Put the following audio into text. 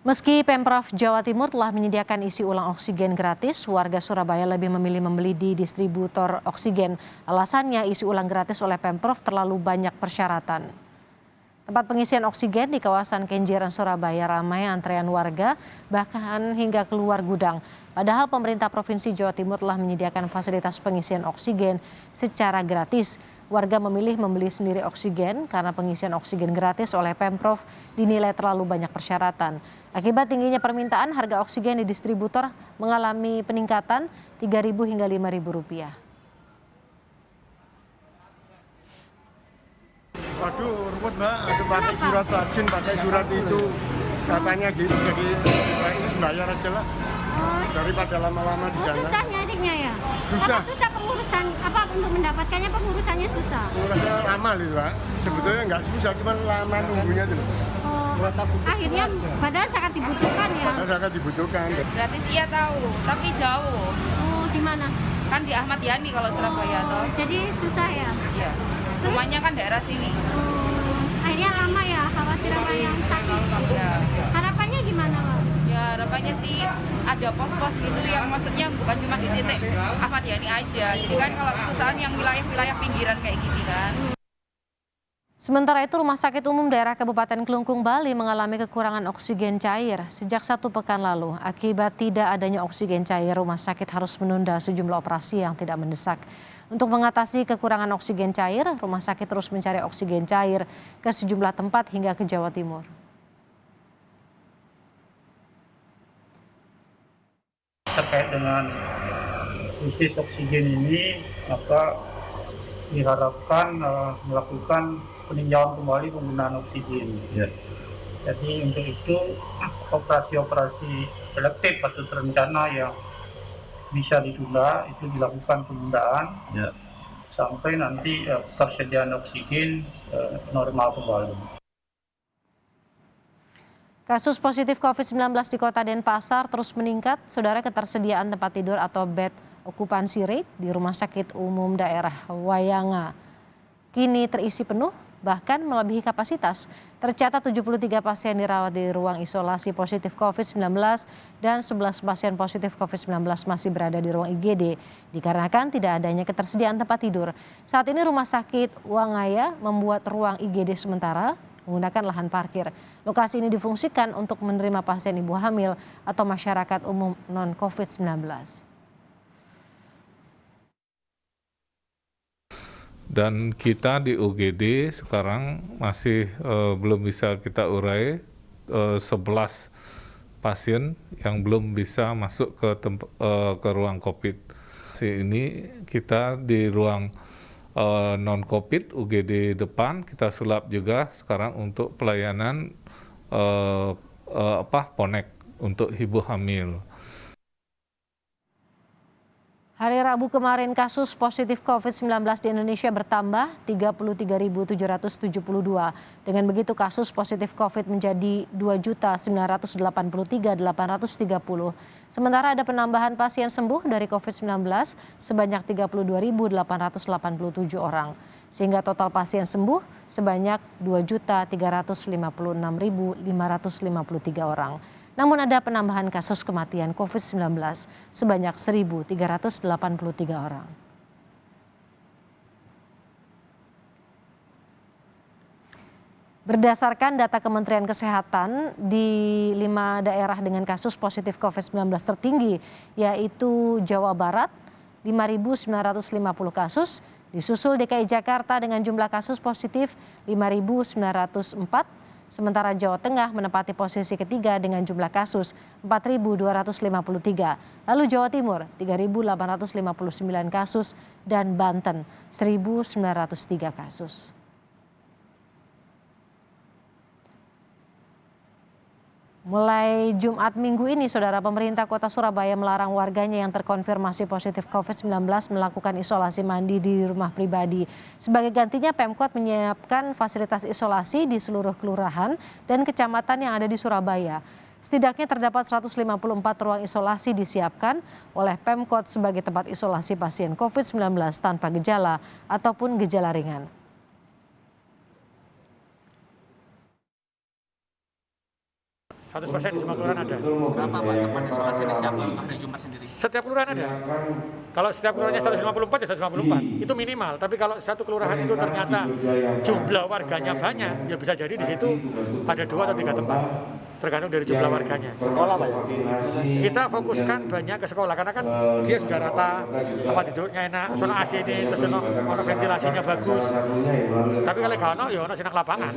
Meski Pemprov Jawa Timur telah menyediakan isi ulang oksigen gratis, warga Surabaya lebih memilih membeli di distributor oksigen. Alasannya isi ulang gratis oleh Pemprov terlalu banyak persyaratan. Tempat pengisian oksigen di kawasan Kenjeran Surabaya ramai antrean warga, bahkan hingga keluar gudang. Padahal pemerintah Provinsi Jawa Timur telah menyediakan fasilitas pengisian oksigen secara gratis. Warga memilih membeli sendiri oksigen karena pengisian oksigen gratis oleh Pemprov dinilai terlalu banyak persyaratan. Akibat tingginya permintaan, harga oksigen di distributor mengalami peningkatan Rp3.000 hingga Rp5.000. Waduh, ruwet Mbak, ada pakai surat vaksin, pakai surat itu katanya gitu, jadi bayar aja lah daripada lama-lama di sana. Susah nyarinya ya? Susah. Apa susah pengurusan, apa untuk mendapatkannya pengurusannya susah? Pengurusannya lama loh Pak, sebetulnya nggak susah, cuma lama nunggunya tuh. Akhirnya padahal sangat dibutuhkan ya? Padahal sangat dibutuhkan. Gratis iya tahu, tapi jauh. Oh, di mana? Kan di Ahmad Yani kalau Surabaya toh. Jadi susah ya? Iya. Rumahnya kan daerah sini. Akhirnya lama ya, khawatir sama yang sakit. Ya. Harapannya gimana Pak? Ya harapannya sih ada pos-pos gitu yang maksudnya bukan cuma di titik Ahmad Yani aja. Jadi kan kalau kesusahan yang wilayah-wilayah pinggiran kayak gini kan. Sementara itu, Rumah Sakit Umum Daerah Kabupaten Kelungkung, Bali mengalami kekurangan oksigen cair sejak 1 pekan lalu. Akibat tidak adanya oksigen cair, rumah sakit harus menunda sejumlah operasi yang tidak mendesak. Untuk mengatasi kekurangan oksigen cair, rumah sakit terus mencari oksigen cair ke sejumlah tempat hingga ke Jawa Timur. Terkait dengan krisis oksigen ini, maka diharapkan melakukan peninjauan kembali penggunaan oksigen. Ya. Jadi untuk itu operasi-operasi selektif atau terencana yang bisa ditunda itu dilakukan penundaan sampai nanti ketersediaan oksigen normal kembali. Kasus positif COVID-19 di Kota Denpasar terus meningkat. Saudara, ketersediaan tempat tidur atau bed occupancy rate di Rumah Sakit Umum Daerah Wayanga kini terisi penuh, bahkan melebihi kapasitas. Tercatat 73 pasien dirawat di ruang isolasi positif COVID-19 dan 11 pasien positif COVID-19 masih berada di ruang IGD dikarenakan tidak adanya ketersediaan tempat tidur. Saat ini Rumah Sakit Wangaya membuat ruang IGD sementara menggunakan lahan parkir. Lokasi ini difungsikan untuk menerima pasien ibu hamil atau masyarakat umum non-COVID-19. Dan kita di UGD sekarang masih belum bisa kita urai 11 pasien yang belum bisa masuk ke ruang COVID. Ini kita di ruang non-COVID UGD depan kita sulap juga sekarang untuk pelayanan ponek untuk ibu hamil. Hari Rabu kemarin kasus positif COVID-19 di Indonesia bertambah 33.772. Dengan begitu kasus positif COVID menjadi 2.983.830. Sementara ada penambahan pasien sembuh dari COVID-19 sebanyak 32.887 orang. Sehingga total pasien sembuh sebanyak 2.356.553 orang. Namun ada penambahan kasus kematian COVID-19 sebanyak 1.383 orang. Berdasarkan data Kementerian Kesehatan, di 5 daerah dengan kasus positif COVID-19 tertinggi, yaitu Jawa Barat, 5.950 kasus, disusul DKI Jakarta dengan jumlah kasus positif 5.904, sementara Jawa Tengah menempati posisi ketiga dengan jumlah kasus 4.253. Lalu Jawa Timur 3.859 kasus dan Banten 1.903 kasus. Mulai Jumat minggu ini, Saudara, pemerintah Kota Surabaya melarang warganya yang terkonfirmasi positif COVID-19 melakukan isolasi mandi di rumah pribadi. Sebagai gantinya, Pemkot menyiapkan fasilitas isolasi di seluruh kelurahan dan kecamatan yang ada di Surabaya. Setidaknya terdapat 154 ruang isolasi disiapkan oleh Pemkot sebagai tempat isolasi pasien COVID-19 tanpa gejala ataupun gejala ringan. 100% di semua kelurahan ada. Berapa Pak tempat isolasi disiapkan untuk hari Jumat sendiri? Setiap kelurahan ada. Kalau setiap kelurahannya 154 ya 154. Itu minimal. Tapi kalau satu kelurahan itu ternyata jumlah warganya banyak, ya bisa jadi di situ ada 2 atau 3 tempat. Tergantung dari jumlah warganya. Sekolah Pak ya? Kita fokuskan banyak ke sekolah karena kan dia sudah rata, tempat tidurnya enak, zona AC ini, terus zona ventilasinya bagus. Tapi kalau ono ya ono sinak lapangan.